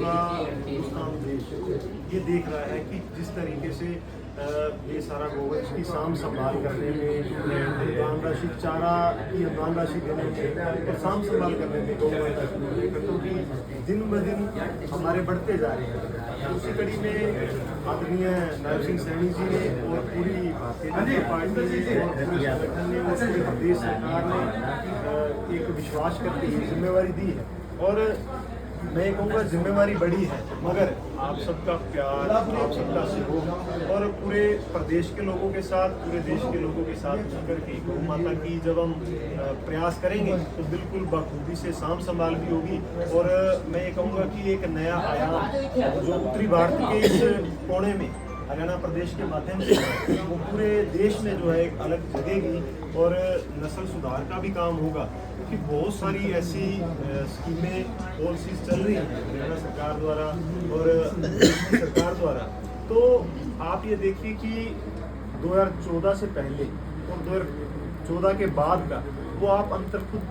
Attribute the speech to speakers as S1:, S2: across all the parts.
S1: पूरा हिंदुस्तान देश ये देख रहा है कि जिस तरीके से ये सारा गोवंश की साम संभाल करने में, अनुदान राशि चारा की अनुदान राशि देने में और साम संभाल करने में गौ माता की दिन ब दिन हमारे बढ़ते जा रहे हैं। उसी कड़ी में आदरणीय नायब सिंह सैनी जी ने और पूरी भारतीय जनता पार्टी ने और पूरे संगठन ने और पूरी प्रदेश सरकार ने एक विश्वास करके ये जिम्मेवारी दी है। और मैं कहूँगा जिम्मेवारी बड़ी है, मगर आप सबका प्यार, आप सबका सहयोग और पूरे प्रदेश के लोगों के साथ, पूरे देश के लोगों के साथ मिलकर के गौ माता की जब हम प्रयास करेंगे तो बिल्कुल बखूबी से साम संभाल भी होगी। और मैं ये कहूँगा कि एक नया आयाम जो उत्तरी भारत के इस कोने में हरियाणा प्रदेश के माध्यम से वो पूरे देश में जो है एक अलग जगेगी और नस्ल सुधार का भी काम होगा, क्योंकि बहुत सारी ऐसी स्कीमें पॉलिसीज चल रही हैं हरियाणा सरकार द्वारा और सरकार द्वारा। तो आप ये देखिए कि 2014 से पहले और 2014 के बाद का वो आप अंतर खुद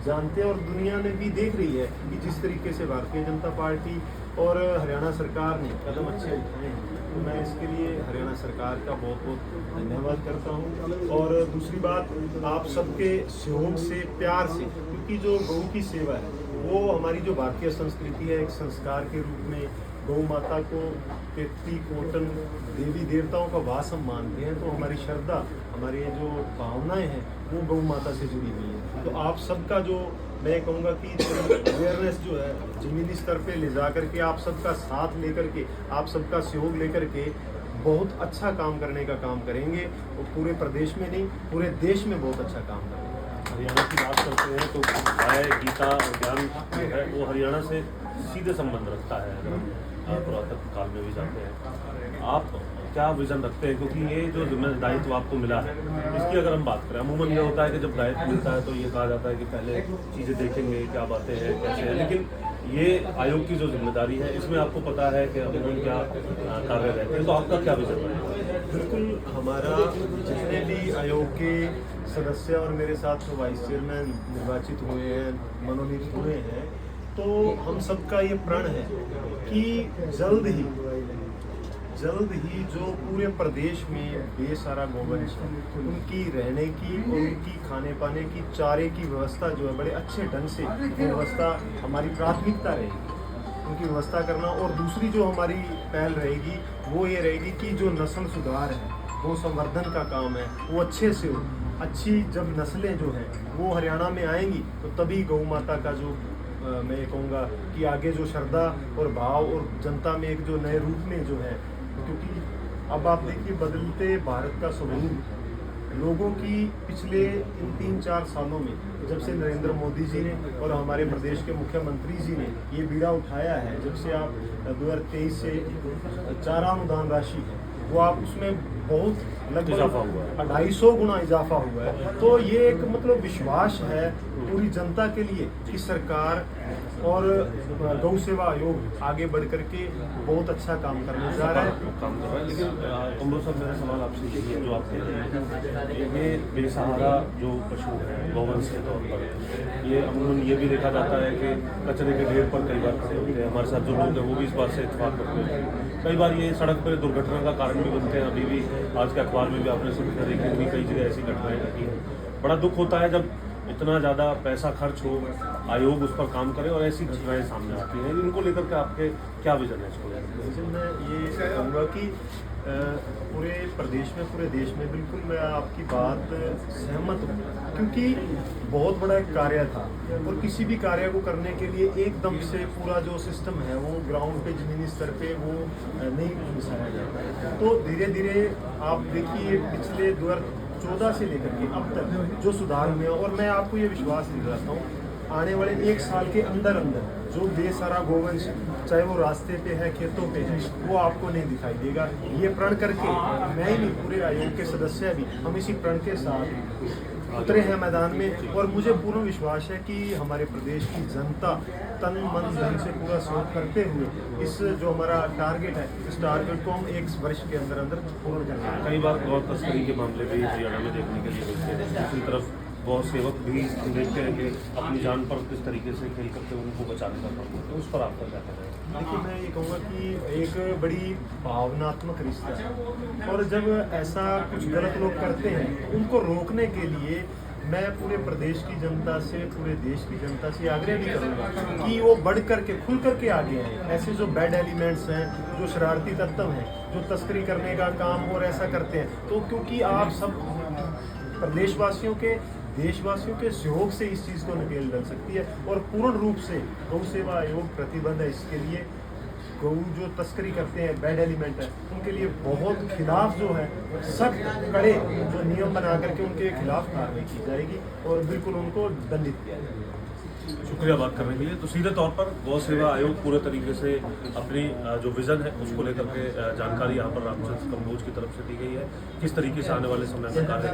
S1: जानते हैं और दुनिया ने भी देख रही है कि जिस तरीके से भारतीय जनता पार्टी और हरियाणा सरकार ने कदम अच्छे उठाए हैं। तो मैं इसके लिए हरियाणा सरकार का बहुत बहुत धन्यवाद करता हूँ। और दूसरी बात, आप सबके सहयोग से, प्यार से, क्योंकि जो गौ की सेवा है वो हमारी जो भारतीय संस्कृति है, एक संस्कार के रूप में गौ माता को 33 कोटन देवी देवताओं का वास हम मानते हैं। तो हमारी श्रद्धा, हमारी जो भावनाएं हैं वो गौ माता से जुड़ी हुई है। तो आप सबका जो मैं कहूँगा कि अवेयरनेस जो है ज़मीनी स्तर पे ले जा करके आप सबका साथ लेकर के, आप सबका सहयोग लेकर के बहुत अच्छा काम करने का काम करेंगे और पूरे प्रदेश में नहीं पूरे देश में बहुत अच्छा काम करेंगे।
S2: हरियाणा की बात करते हैं तो गाय, गीता और ज्ञान जो है वो हरियाणा से सीधे संबंध रखता है। अगर हम पुरातन काल में भी जाते हैं, आप क्या विजन रखते हैं? क्योंकि ये जो दायित्व आपको मिला है इसकी अगर हम बात करें, अमूमन ये होता है कि जब दायित्व मिलता है तो ये कहा जाता है कि पहले चीज़ें देखेंगे, क्या बातें हैं, कैसे हैं, लेकिन ये आयोग की जो जिम्मेदारी है इसमें आपको पता है कि अमूमन क्या कार्य रहते हैं, तो आपका क्या विजन है?
S1: बिल्कुल, हमारा जितने भी आयोग के सदस्य और मेरे साथ जो वाइस चेयरमैन निर्वाचित हुए हैं, मनोनीत हुए हैं, तो हम सबका ये प्रण है कि जल्द ही जो पूरे प्रदेश में बेसहारा गोवंश है उनकी रहने की और उनकी खाने पाने की, चारे की व्यवस्था जो है बड़े अच्छे ढंग से व्यवस्था हमारी प्राथमिकता रहेगी, उनकी व्यवस्था करना। और दूसरी जो हमारी पहल रहेगी वो ये रहेगी कि जो नस्ल सुधार है, वो संवर्धन का काम है, वो अच्छे से हो। अच्छी जब नस्लें जो हैं वो हरियाणा में आएंगी तो तभी गौ माता का जो मैं कहूँगा कि आगे जो श्रद्धा और भाव और जनता में एक जो नए रूप में जो है, क्योंकि अब आप देखिए बदलते भारत का स्वरूप लोगों की पिछले इन 3-4 सालों में जब से नरेंद्र मोदी जी ने और हमारे प्रदेश के मुख्यमंत्री जी ने ये बीड़ा उठाया है, जब से आप 2023 से चारा अनुदान राशि है वो आप उसमें बहुत लगभग 250 गुना इजाफा हुआ है। तो ये एक मतलब विश्वास है पूरी जनता के लिए कि सरकार और गौ सेवा आयोग आगे बढ़ करके बहुत अच्छा काम करने जा रहा है।
S2: लेकिन कमरों साहब, मेरा सवाल आपसे यही है, जो आप कह रहे हैं ये बेसहारा जो पशु है गौवंश के तौर पर, ये अमूमन ये भी देखा जाता है कि कचरे के ढेर पर कई बार खड़े होते हैं। हमारे साथ जो लोग हैं वो भी इस बात से इत्तेफाक करते हैं। कई बार ये सड़क पर दुर्घटना का कारण भी बनते हैं। अभी भी आज के अखबार में भी आपने सुनकर देखी होगी, कई जगह ऐसी घटनाएं घटी हैं। बड़ा दुख होता है जब इतना ज़्यादा पैसा खर्च हो, आयोग उस पर काम करे और ऐसी घटनाएं सामने आती हैं। इनको लेकर के आपके क्या विजन है? इसको
S1: लेकिन मैं ये कहूँगा कि पूरे प्रदेश में, पूरे देश में बिल्कुल मैं आपकी बात सहमत हूँ, क्योंकि बहुत बड़ा एक कार्य था और किसी भी कार्य को करने के लिए एकदम से पूरा जो सिस्टम है वो ग्राउंड पे, ज़मीनी स्तर पे वो नहीं घुसाया जाता। तो धीरे धीरे आप देखिए पिछले 2014 से लेकर के अब तक जो सुधार हुए, और मैं आपको ये विश्वास दिलाता हूँ आने वाले 1 साल के अंदर जो बेसहारा गोवंश चाहे वो रास्ते पे है, खेतों पे है, वो आपको नहीं दिखाई देगा। ये प्रण करके मैं ही नहीं, पूरे आयोग के सदस्य भी हम इसी प्रण के साथ उतरे हैं मैदान में। और मुझे पूर्ण विश्वास है कि हमारे प्रदेश की जनता तन मन धन से पूरा सहयोग करते हुए इस जो हमारा टारगेट है, इस टारगेट को हम 1 वर्ष के अंदर अंदर पूर्ण करेंगे।
S2: कई बार गौ तस्करी के मामले भी हरियाणा में देखने के लिए मिलते हैं। दूसरी तरफ गौ सेवक भी देखते हैं कि अपनी जान पर किस तरीके से खेल करके उनको बचाने का काम करते हैं, उस पर आपका क्या कहना है?
S1: देखिए, मैं ये कहूँगा कि एक बड़ी भावनात्मक रिश्ता है, और जब ऐसा कुछ गलत लोग करते हैं तो उनको रोकने के लिए मैं पूरे प्रदेश की जनता से, पूरे देश की जनता से आग्रह भी करूँगा कि वो बढ़ करके, खुल करके आगे आए। ऐसे जो बैड एलिमेंट्स हैं, जो शरारती तत्व हैं, जो तस्करी करने का काम और ऐसा करते हैं, तो क्योंकि आप सब प्रदेशवासियों के, देशवासियों के सहयोग से इस चीज़ को नकेल डल सकती है, और पूर्ण रूप से गौ सेवा आयोग प्रतिबद्ध है इसके लिए। गौ जो तस्करी करते हैं, बैड एलिमेंट है, उनके लिए बहुत खिलाफ जो है सख्त कड़े जो नियम बना करके उनके खिलाफ कार्रवाई की जाएगी और बिल्कुल उनको दंडित किया जाएगा।
S2: शुक्रिया बात करने के लिए। तो सीधे तौर पर गौ सेवा आयोग पूरे तरीके से अपनी जो विज़न है उसको लेकर के जानकारी यहाँ पर रामचंद्र कंबोज की तरफ से दी गई है, किस तरीके से आने वाले समय में कार्य